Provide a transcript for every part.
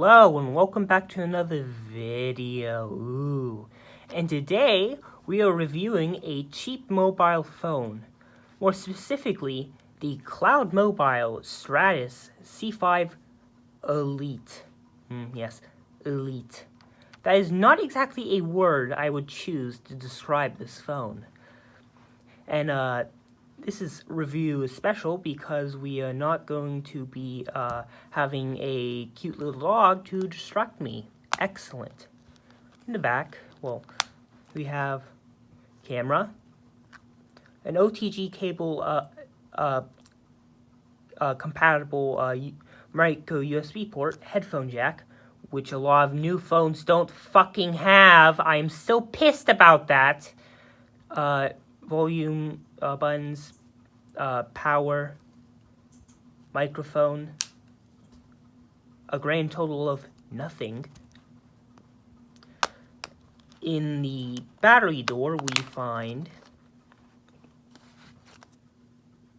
Hello and welcome back to another video. And today we are reviewing a cheap mobile phone. More specifically, the Cloud Mobile Stratus C5 Elite. Yes, Elite. That is not exactly a word I would choose to describe this phone. And this is review special because we are not going to be having a cute little dog to distract me. Excellent. In the back, well, we have camera, an OTG cable compatible micro USB port, headphone jack, which a lot of new phones don't fucking have. I'm so pissed about that. Volume buttons, power, microphone, a grand total of nothing. In the battery door, we find,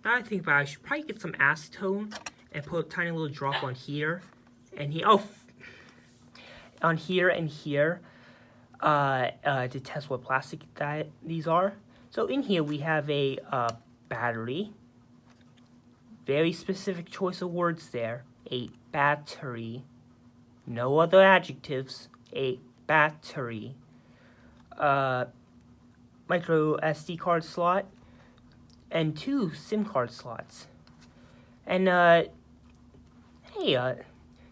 now I think about it, I should probably get some acetone and put a tiny little drop on here and here. On here and here to test what plastic these are. So in here we have a battery. Very specific choice of words there. A battery. No other adjectives. A battery. Micro SD card slot. And 2 SIM card slots. And hey,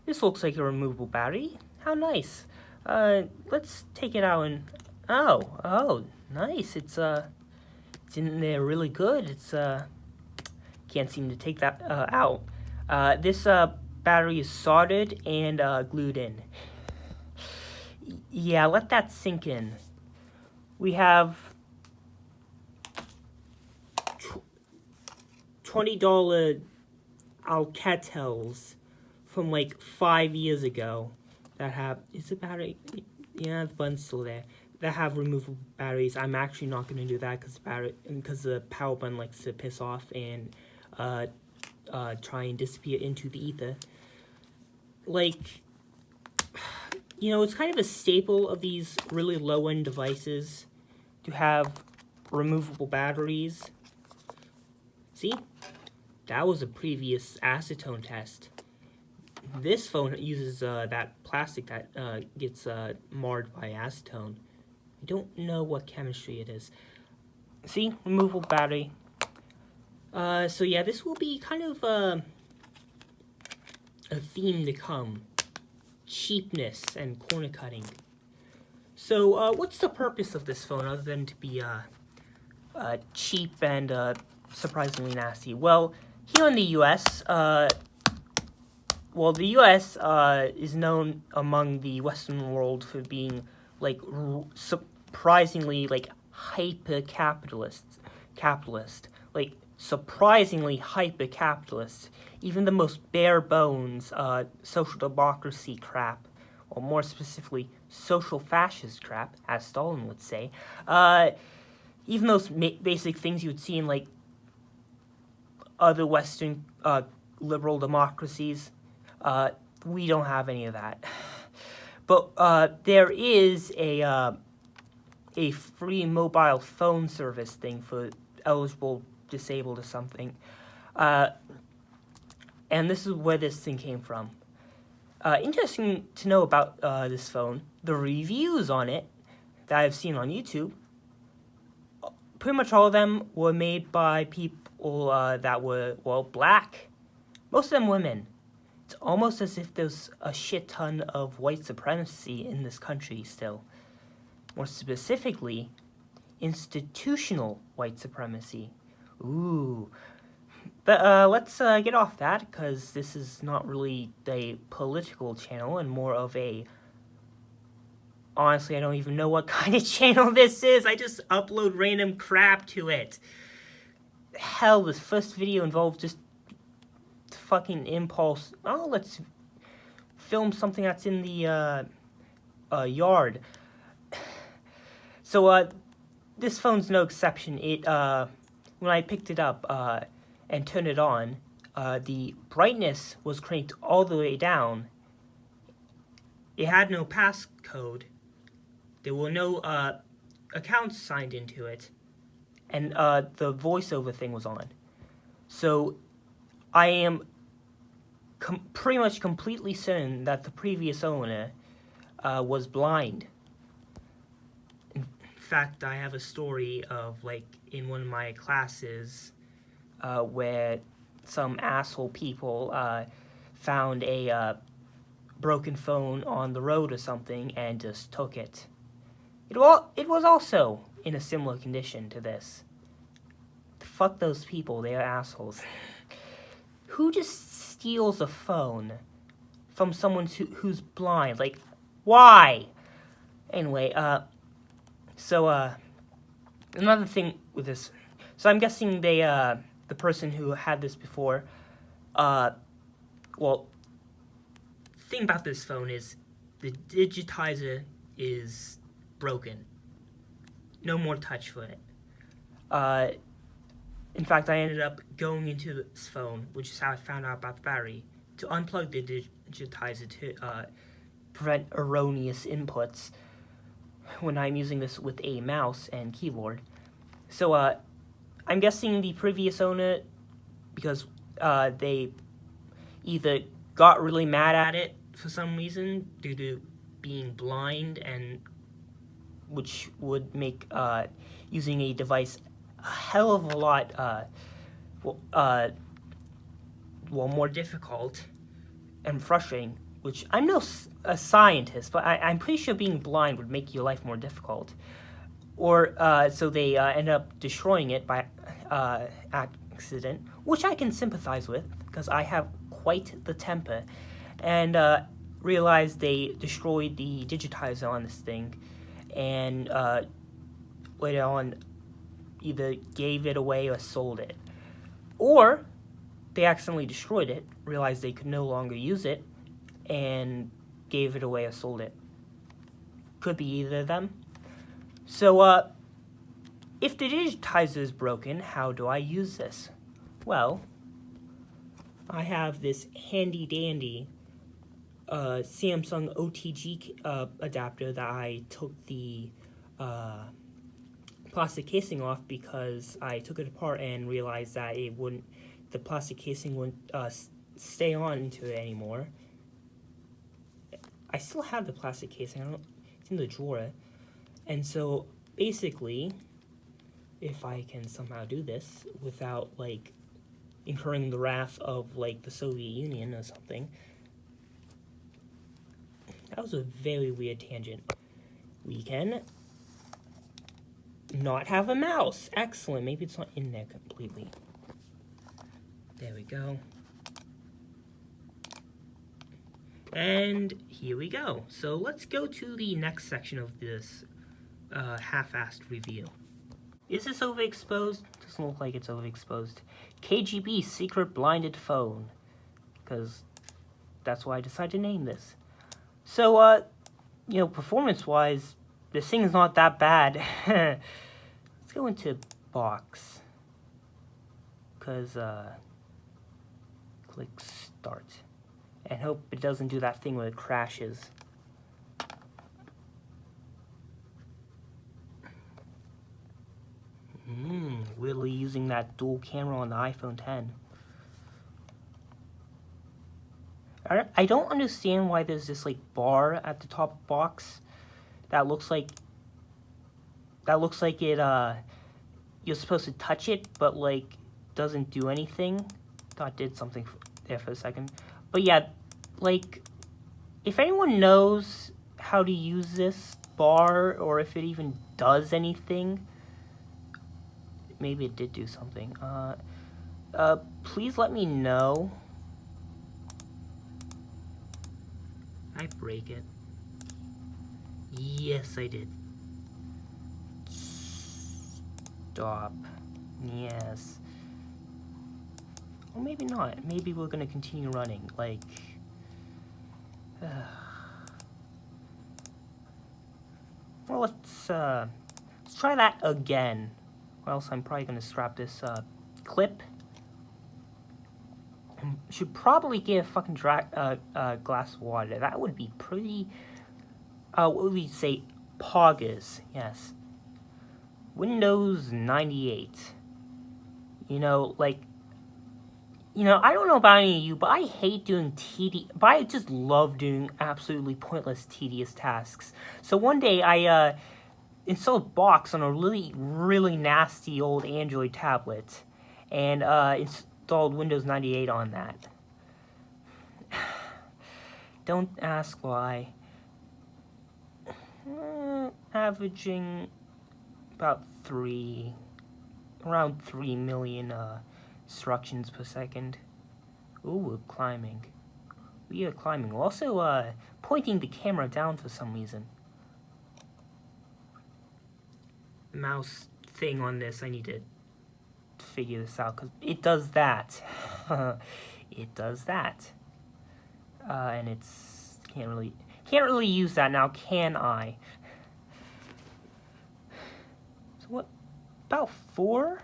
this looks like a removable battery. How nice. Let's take it out and oh, nice. It's in there really good. It's can't seem to take that out. This battery is soldered and glued in. Yeah, let that sink in. We have $20 Alcatels from like 5 years ago that have, is the battery, yeah, the button's still there, that have removable batteries. I'm actually not going to do that because the power button likes to piss off and try and disappear into the ether. Like, you know, it's kind of a staple of these really low-end devices to have removable batteries. See? That was a previous acetone test. This phone uses that plastic that gets marred by acetone. I don't know what chemistry it is. See? Removable battery. So yeah, this will be kind of a theme to come. Cheapness and corner cutting. So what's the purpose of this phone other than to be cheap and surprisingly nasty? Well, here in the US, the US is known among the Western world for being like surprisingly like hyper-capitalist, like surprisingly hyper-capitalist. Even the most bare bones social democracy crap, or more specifically social fascist crap, as Stalin would say, even those basic things you would see in like other Western liberal democracies, we don't have any of that. But there is a free mobile phone service thing for eligible disabled or something. And this is where this thing came from. Interesting to know about this phone, the reviews on it that I've seen on YouTube, pretty much all of them were made by people that were, well, black. Most of them women. It's almost as if there's a shit ton of white supremacy in this country still. More specifically, institutional white supremacy. Ooh. But let's get off that, because this is not really a political channel and more of a... Honestly, I don't even know what kind of channel this is. I just upload random crap to it. Hell, this first video involved just fucking impulse. Oh, let's film something that's in the yard. So this phone's no exception. It when I picked it up and turned it on, the brightness was cranked all the way down, it had no passcode. There were no accounts signed into it, and the voiceover thing was on. So I am pretty much completely certain that the previous owner was blind. In fact, I have a story of, like, in one of my classes where some asshole people found a broken phone on the road or something and just took it. It was also in a similar condition to this. Fuck those people, they are assholes. Who just steals a phone from someone who's blind? Like, why? Anyway, so, another thing with this. So I'm guessing the person who had this before, well, the thing about this phone is the digitizer is broken. No more touch for it. In fact, I ended up going into this phone, which is how I found out about the battery, to unplug the digitizer to prevent erroneous inputs when I'm using this with a mouse and keyboard. So I'm guessing the previous owner, because they either got really mad at it for some reason due to being blind, and which would make using a device a hell of a lot more difficult and frustrating, which I'm no a scientist, but I'm pretty sure being blind would make your life more difficult. Or so they end up destroying it by accident, which I can sympathize with because I have quite the temper, and realized they destroyed the digitizer on this thing, and later on either gave it away or sold it. Or they accidentally destroyed it, realized they could no longer use it, and gave it away or sold it. Could be either of them. So, if the digitizer is broken, how do I use this? Well, I have this handy-dandy Samsung OTG adapter that I took the plastic casing off because I took it apart and realized that the plastic casing wouldn't stay on into it anymore. I still have the plastic casing. It's in the drawer. And so, basically, if I can somehow do this without, like, incurring the wrath of, like, the Soviet Union or something. That was a very weird tangent. We can not have a mouse. Excellent. Maybe it's not in there completely. There we go. And here we go. So let's go to the next section of this half-assed review. Is this overexposed? Doesn't look like it's overexposed. KGB secret blinded phone. Because that's why I decided to name this. So, performance-wise, this thing is not that bad. Let's go into box. Because, click start. And hope it doesn't do that thing where it crashes. Really using that dual camera on the iPhone 10. I don't understand why there's this, like, bar at the top box that looks like it, you're supposed to touch it, but, like, doesn't do anything. Thought it did something there for a second. But yeah, like, if anyone knows how to use this bar, or if it even does anything, maybe it did do something, please let me know. I break it. Yes, I did. Stop. Yes. Or maybe not. Maybe we're gonna continue running. Like, well, let's try that again. Or else I'm probably gonna scrap this clip and should probably get a fucking glass of water. That would be pretty, what would we say? Poggers, yes. Windows 98. You know, like, I don't know about any of you, but I hate doing but I just love doing absolutely pointless, tedious tasks. So one day I installed Box on a really, really nasty old Android tablet, and installed Windows 98 on that. Don't ask why. Averaging about around 3 million instructions per second. Ooh, we're climbing. We are climbing. We're also pointing the camera down for some reason. The mouse thing on this, I need to figure this out because it does that. It does that. And it's can't really use that now, can I? So what? About 4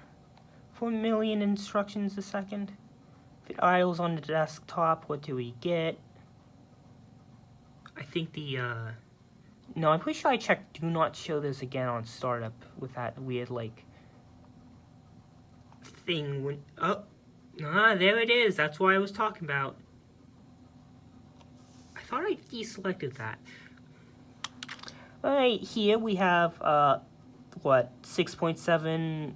million instructions a second. If it idles on the desktop, what do we get? I think no, I'm pretty sure I checked do not show this again on startup with that weird, like, thing when, there it is. That's what I was talking about. I thought I deselected that. Alright, here we have, 6.7,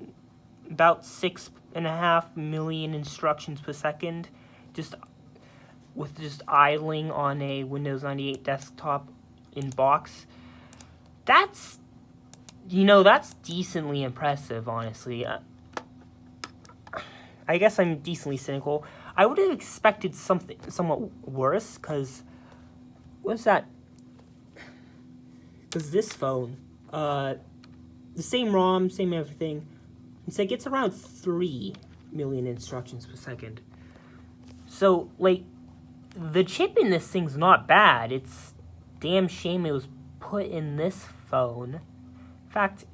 about 6.5 million instructions per second, just idling on a Windows 98 desktop in Box. That's decently impressive, honestly. I guess I'm decently cynical. I would have expected something somewhat worse, because what's that? Because this phone, the same ROM, same everything, it gets around 3 million instructions per second. So, like, the chip in this thing's not bad. It's damn shame it was put in this phone. In fact,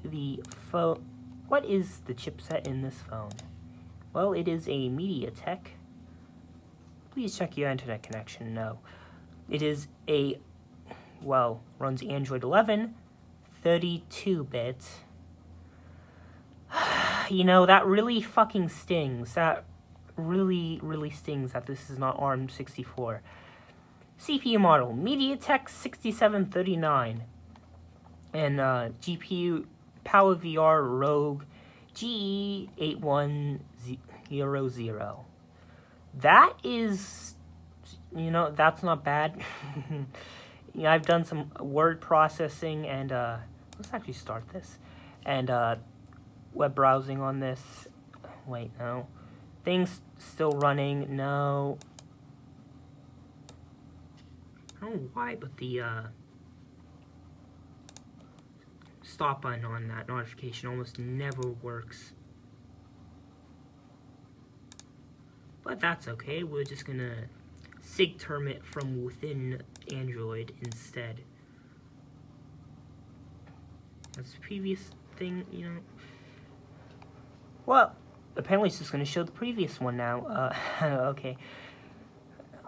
what is the chipset in this phone? Well, it is a MediaTek. Please check your internet connection. No. It is runs Android 11, 32-bit. That really fucking stings. That really, really stings that this is not ARM64. CPU model, MediaTek 6739. And GPU, PowerVR Rogue GE8100. That is, that's not bad. I've done some word processing and, let's actually start this. And, web browsing on this. Wait, no. Things still running, no. I don't know why, but the, stop button on that notification almost never works. But that's okay, we're just gonna SIG-term it from within Android instead. That's the previous thing, Well, apparently it's just gonna show the previous one now. Okay.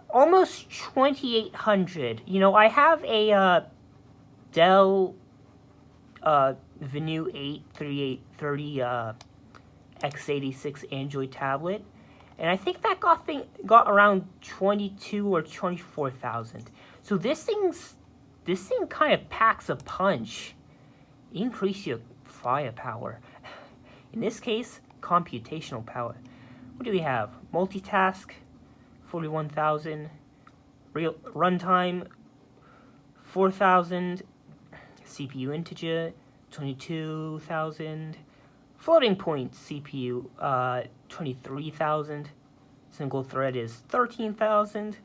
Almost 2800. I have a Dell Venue 8 3830 x86 Android tablet, and I think that got around 22 or 24,000. So this thing kind of packs a punch. Increase your firepower. In this case, computational power. What do we have? Multitask, 41,000. Real runtime, 4,000. CPU integer, 22,000. Floating point CPU, 23,000. Single thread is 13,000.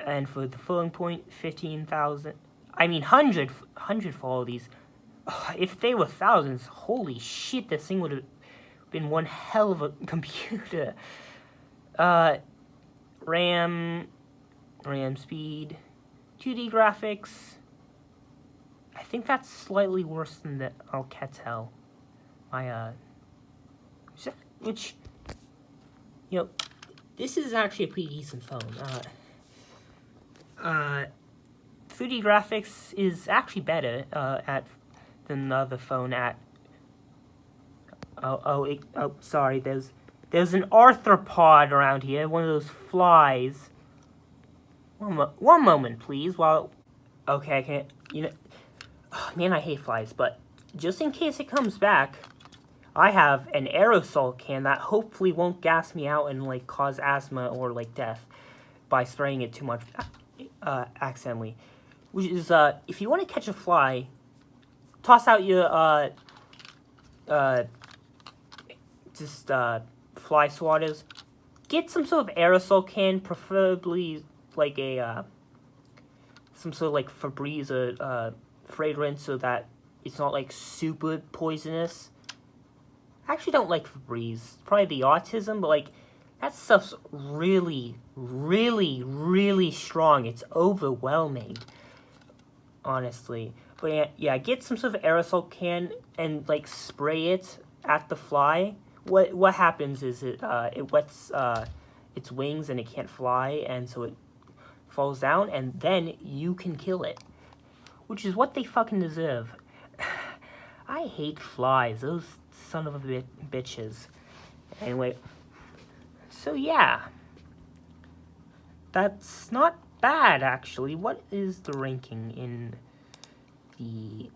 And for the floating point, 15,000. I mean, 100 for all these. If they were thousands, holy shit, this thing would have been one hell of a computer. RAM speed, 2D graphics. I think that's slightly worse than the Alcatel. this is actually a pretty decent phone. 3D graphics is actually better than the other phone at. Sorry. There's an arthropod around here. One of those flies. One moment, please. Okay, I can't. Oh, man, I hate flies. But just in case it comes back, I have an aerosol can that hopefully won't gas me out and like cause asthma or like death by spraying it too much accidentally. Which is if you want to catch a fly, toss out your fly swatters. Get some sort of aerosol can, preferably like a some sort of like Febreze or fragrance, so that it's not like super poisonous. I actually don't like Febreze. Probably the autism, but like that stuff's really, really, really strong. It's overwhelming, honestly. But yeah, get some sort of aerosol can and like spray it at the fly. What happens is it wets its wings and it can't fly, and so it falls down, and then you can kill it, which is what they fucking deserve. I hate flies, those son of a bitches. Anyway, so yeah, that's not bad actually. What is the ranking in the...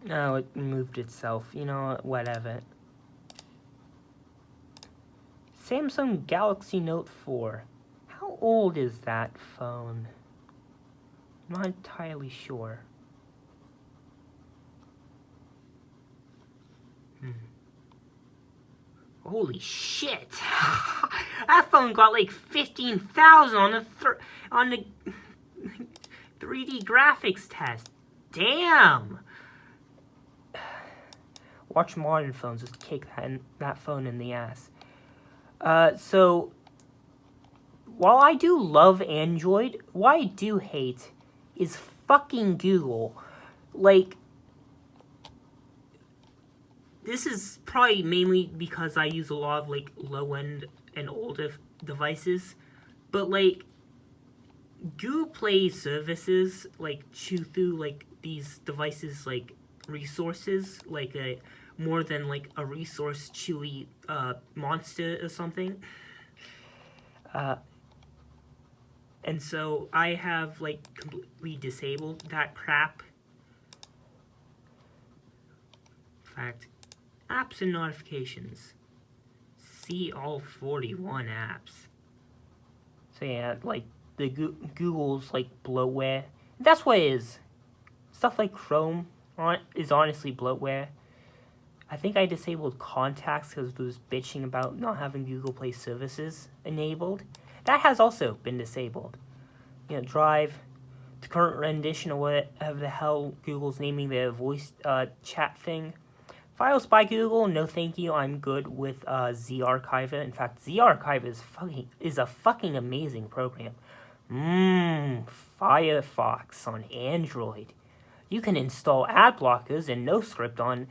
No, it moved itself. You know, whatever. Samsung Galaxy Note 4. How old is that phone? I'm not entirely sure. Holy shit! That phone got like 15,000 on the 3D graphics test. Damn! Watch modern phones just kick that phone in the ass. So, while I do love Android, what I do hate is fucking Google. Like, this is probably mainly because I use a lot of, like, low-end and older devices. But, like, Google Play services, like, chew through, like, these devices, like, resources, like more than like a resource chewy monster or something. And so I have like completely disabled that crap. In fact, apps and notifications. See all 41 apps. So yeah, like the Google's like bloatware. That's what it is. Stuff like Chrome is honestly bloatware. I think I disabled contacts because it was bitching about not having Google Play services enabled. That has also been disabled. Drive, the current rendition of whatever the hell Google's naming their voice chat thing. Files by Google, no thank you. I'm good with Z-Archiver. In fact, Z-Archiver is a fucking amazing program. Firefox on Android. You can install ad blockers and NoScript on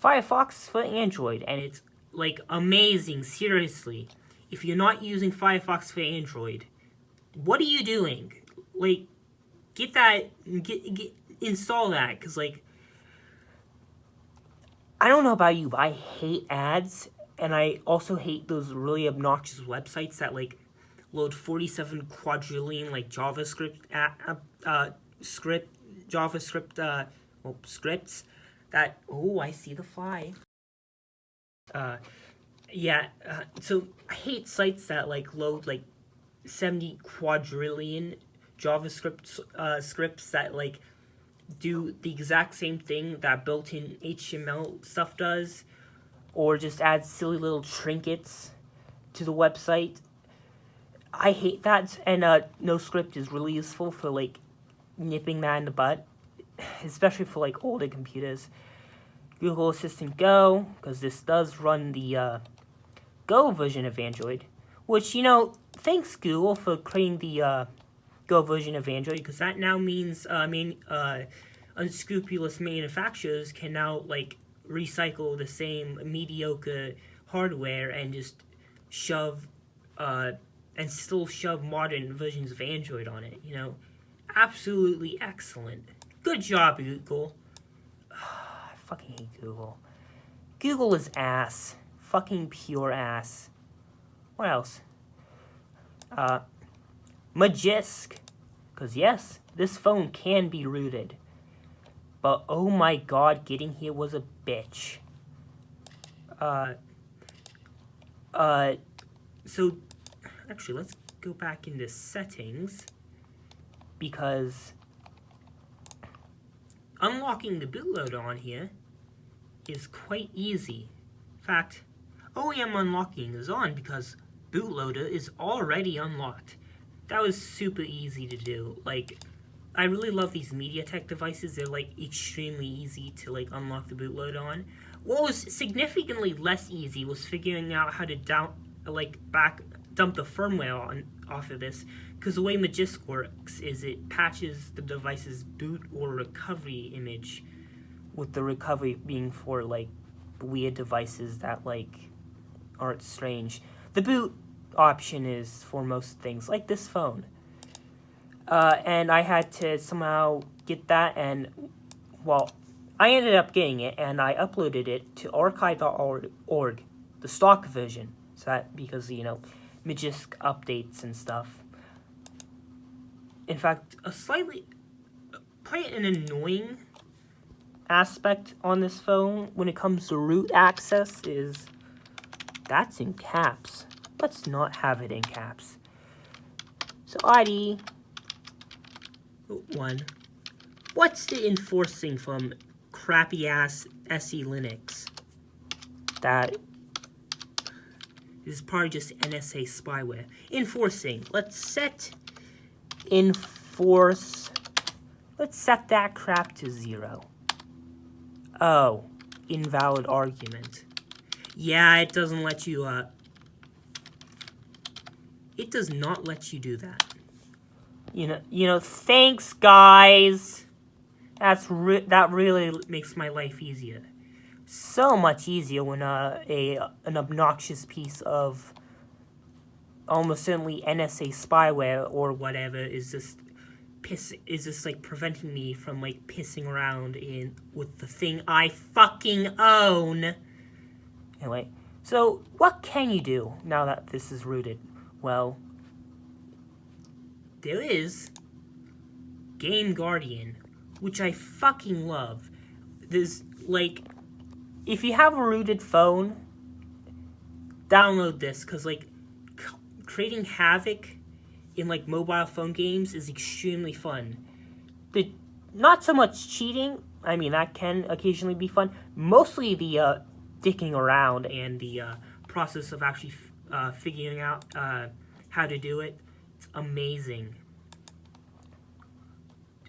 Firefox for Android, and it's, like, amazing, seriously. If you're not using Firefox for Android, what are you doing? Like, install that, because, like, I don't know about you, but I hate ads, and I also hate those really obnoxious websites that, like, load 47 quadrillion, like, JavaScript scripts that... Oh, I see the fly. So I hate sites that, like, load, like, 70 quadrillion JavaScript scripts that, like, do the exact same thing that built-in HTML stuff does, or just add silly little trinkets to the website. I hate that, and NoScript is really useful for, like, nipping that in the butt, especially for, like, older computers. Google Assistant Go, because this does run the Go version of Android, which, thanks Google for creating the Go version of Android, because that now means unscrupulous manufacturers can now, like, recycle the same mediocre hardware and just shove and still shove modern versions of Android on it. You know, absolutely excellent. Good job, Google. I fucking hate Google. Google is ass. Fucking pure ass. What else? Magisk. Because yes, this phone can be rooted. But oh my god, getting here was a bitch. So actually, let's go back into settings. Because unlocking the bootloader on here is quite easy. In fact, OEM unlocking is on because bootloader is already unlocked. That was super easy to do. Like, I really love these MediaTek devices. They're like extremely easy to like unlock the bootloader on. What was significantly less easy was figuring out how to dump the firmware off of this, because the way Magisk works is it patches the device's boot or recovery image, with the recovery being for like weird devices that like aren't strange. The boot option is for most things, like this phone. And I had to somehow get that, and well, I ended up getting it, and I uploaded it to archive.org, the stock version. So that, because, you know, Magisk updates and stuff. In fact, quite an annoying aspect on this phone when it comes to root access is that's in caps. Let's not have it in caps. So ID 1. What's the enforcing from crappy ass SE Linux? That is probably just NSA spyware. Enforcing. Let's set that crap to 0. Oh, invalid argument. Yeah, it doesn't let you, it does not let you do that. You know, thanks, guys. That really makes my life easier. So much easier when an obnoxious piece of almost certainly NSA spyware or whatever is just like preventing me from like pissing around with the thing I fucking own. Anyway, so what can you do now that this is rooted? Well, there is Game Guardian, which I fucking love. There's like, if you have a rooted phone, download this, because like creating havoc in like mobile phone games is extremely fun. Not so much cheating. I mean, that can occasionally be fun. Mostly the dicking around and the process of actually figuring out how to do it. It's amazing.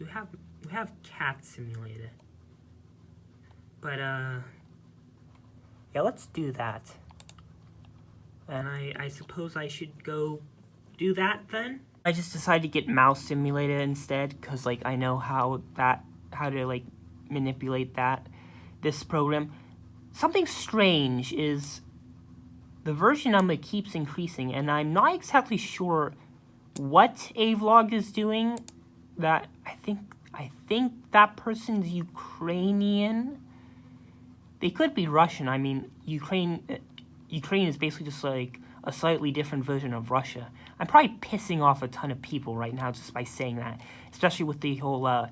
We have Cat Simulator, but yeah, let's do that. And I suppose I should go do that then. I just decided to get Mouse Simulator instead, because like I know how to like manipulate this program. Something strange is the version number keeps increasing, and I'm not exactly sure what A-Vlog is doing. That I think that person's Ukrainian. They could be Russian. I mean, Ukraine is basically just like a slightly different version of Russia. I'm probably pissing off a ton of people right now just by saying that, especially with the whole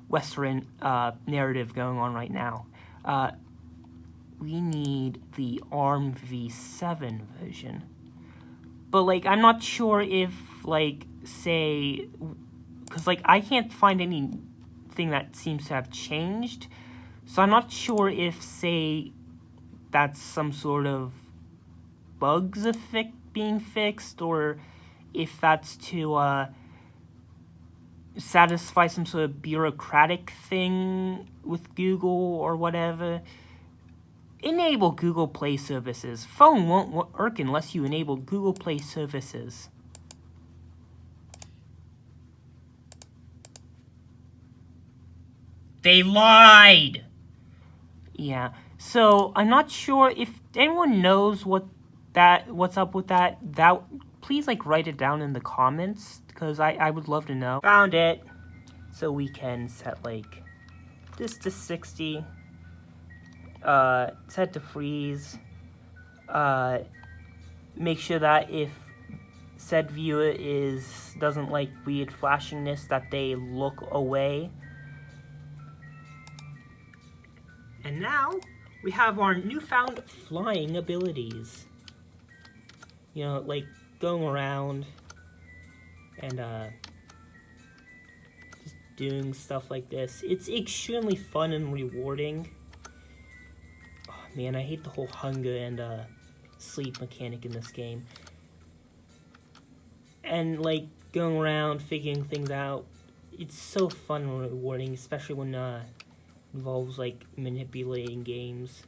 Western narrative going on right now. We need the ARM v7 version. But, like, I'm not sure if, like, say, because, like, I can't find anything that seems to have changed. So I'm not sure if, say, that's some sort of bugs being fixed, or if that's to satisfy some sort of bureaucratic thing with Google or whatever. Enable Google Play services. Phone won't work unless you enable Google Play services. They lied! Yeah, so I'm not sure if anyone knows what what's up with that, please like write it down in the comments, because I would love to know. Found it. So we can set like this to 60, set to freeze, make sure that if said viewer doesn't like weird flashingness, that they look away. And now we have our newfound flying abilities. You know, like going around and just doing stuff like this. It's extremely fun and rewarding. Oh man, I hate the whole hunger and sleep mechanic in this game. And like going around figuring things out, it's so fun and rewarding, especially when involves like manipulating games.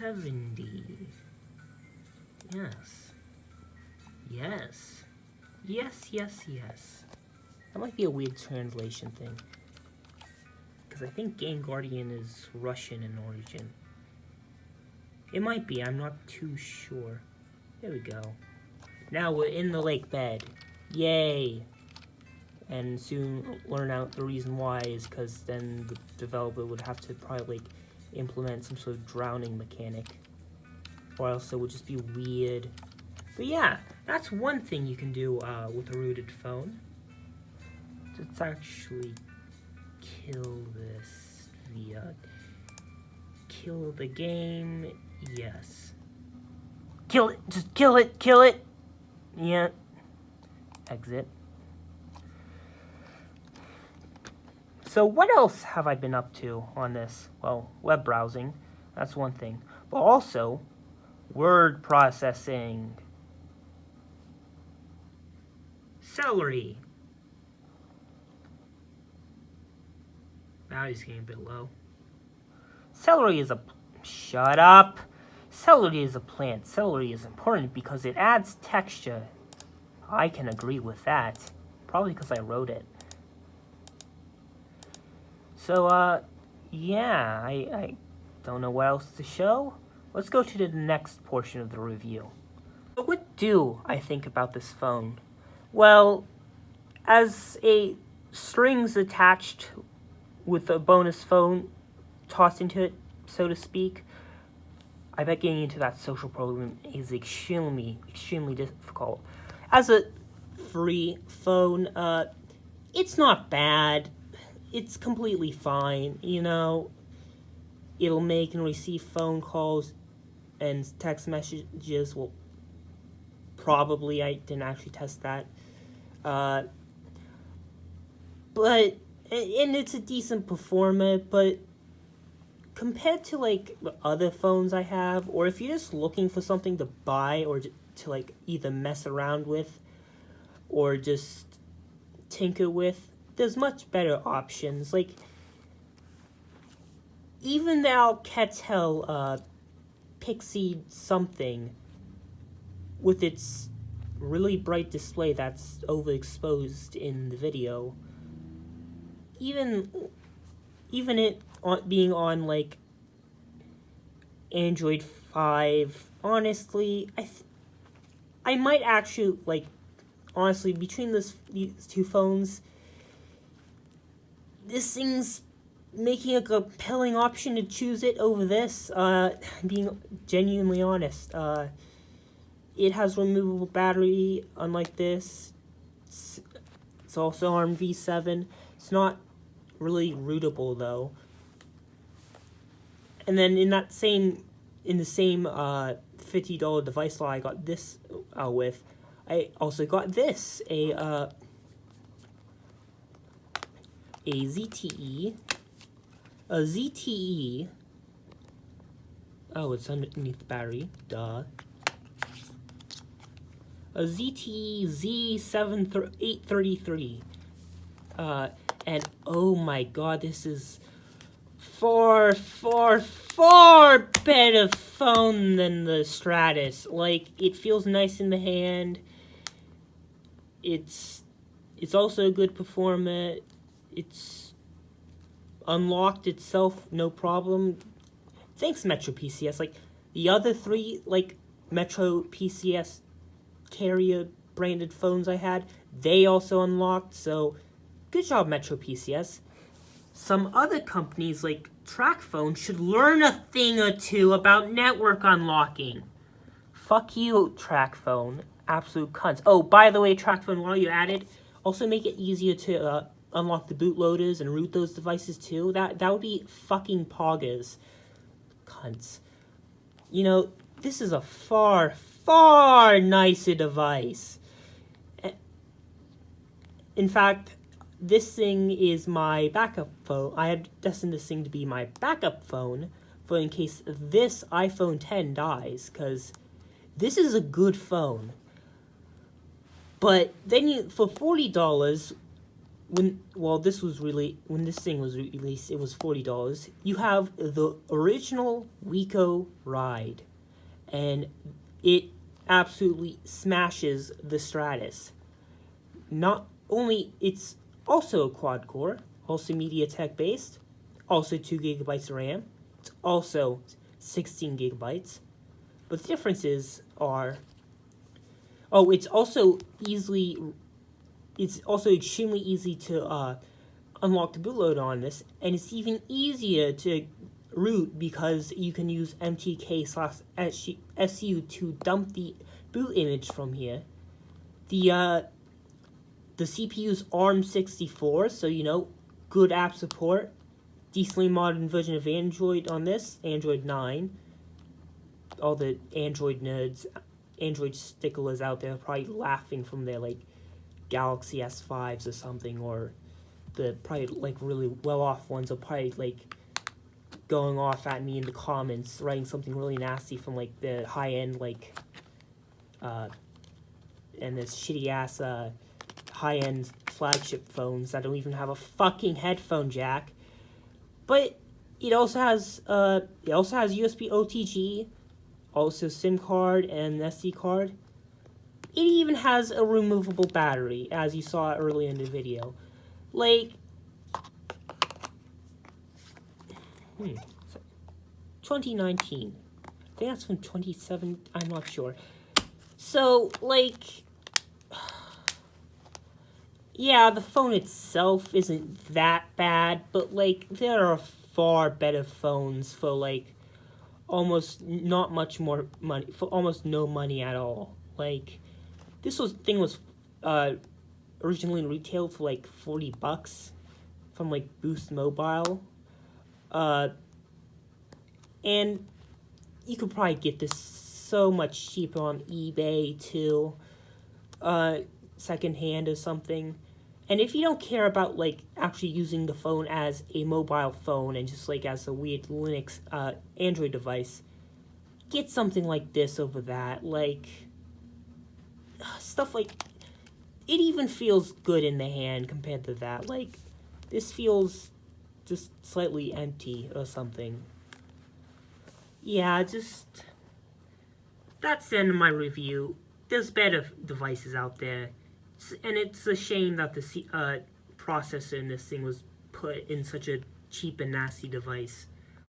$70. Yes. Yes. Yes, yes, yes. That might be a weird translation thing. Because I think Game Guardian is Russian in origin. It might be, I'm not too sure. There we go. Now we're in the lake bed. Yay! And soon learn out the reason why is because then the developer would have to probably like implement some sort of drowning mechanic. Or else it would just be weird. But yeah, that's one thing you can do with a rooted phone. Let's actually kill this via kill the game. Yes. Kill it! Just kill it! Kill it! Yeah. Exit. So what else have I been up to on this? Well, web browsing. That's one thing. But also, word processing. Celery. Battery's getting a bit low. Celery is a... Shut up! Celery is a plant. Celery is important because it adds texture. I can agree with that. Probably because I wrote it. So, yeah, I don't know what else to show. Let's go to the next portion of the review. But what do I think about this phone? Well, as a strings attached with a bonus phone tossed into it, so to speak, I bet getting into that social program is extremely, extremely difficult. As a free phone, it's not bad. It's completely fine, you know. It'll make and receive phone calls and text messages. Well, probably, I didn't actually test that. But, and it's a decent performer, but compared to, like, the other phones I have, or if you're just looking for something to buy or to, like, either mess around with or just tinker with, there's much better options. Like, even the Alcatel Pixie something with its really bright display that's overexposed in the video, even it being on like Android 5, honestly, I might actually, like, honestly, between these two phones, this thing's making a compelling option to choose it over this, being genuinely honest. It has removable battery, unlike this. It's also ARM v7. It's not really rootable, though. And then in the same $50 device lot I got this with, I also got this, a ZTE. A ZTE. Oh, it's underneath the battery. Duh. A ZTE Z833. And oh my god, this is far, far, far better phone than the Stratus. Like, it feels nice in the hand. It's also a good performer. it's unlocked itself, no problem. Thanks, Metro PCS. Like, the other three, like, Metro PCS carrier branded phones I had, they also unlocked, so good job, Metro PCS. Some other companies, like TrackPhone, should learn a thing or two about network unlocking. Fuck you, TrackPhone. Absolute cunts. Oh, by the way, TrackPhone, while you're at it, also make it easier to unlock the bootloaders and root those devices too. That would be fucking poggers. Cunts. You know, this is a far, far nicer device. In fact, this thing is my backup phone. I have destined this thing to be my backup phone for in case this iPhone 10 dies, because this is a good phone. But then for $40, when this thing was released, it was $40. You have the original Ricoh Ride, and it absolutely smashes the Stratus. Not only it's also a quad core, also MediaTek based, also 2 gigabytes of RAM. It's also 16 gigabytes. But the differences are, it's also extremely easy to unlock the bootloader on this, and it's even easier to root because you can use mtk/su to dump the boot image from here. The CPU's ARM64, so you know, good app support, decently modern version of Android on this, Android 9. All the Android nerds, Android sticklers out there are probably laughing from their like Galaxy S5s or something, or the probably like really well-off ones are probably like going off at me in the comments, writing something really nasty from like the high-end like and this shitty-ass high-end flagship phones that don't even have a fucking headphone jack. But it also has USB OTG, also SIM card and SD card. It even has a removable battery, as you saw earlier in the video. Like, 2019. I think that's from 27. I'm not sure. So, like, yeah, the phone itself isn't that bad, but like, there are far better phones for like almost not much more money, for almost no money at all. Like, this thing was originally retailed for like $40 from like Boost Mobile, and you could probably get this so much cheaper on eBay too, secondhand or something. And if you don't care about like actually using the phone as a mobile phone and just like as a weird Linux Android device, get something like this over that. Like, stuff like, it even feels good in the hand compared to that. Like, this feels just slightly empty or something. Yeah, that's the end of my review. There's better devices out there, and it's a shame that the processor in this thing was put in such a cheap and nasty device.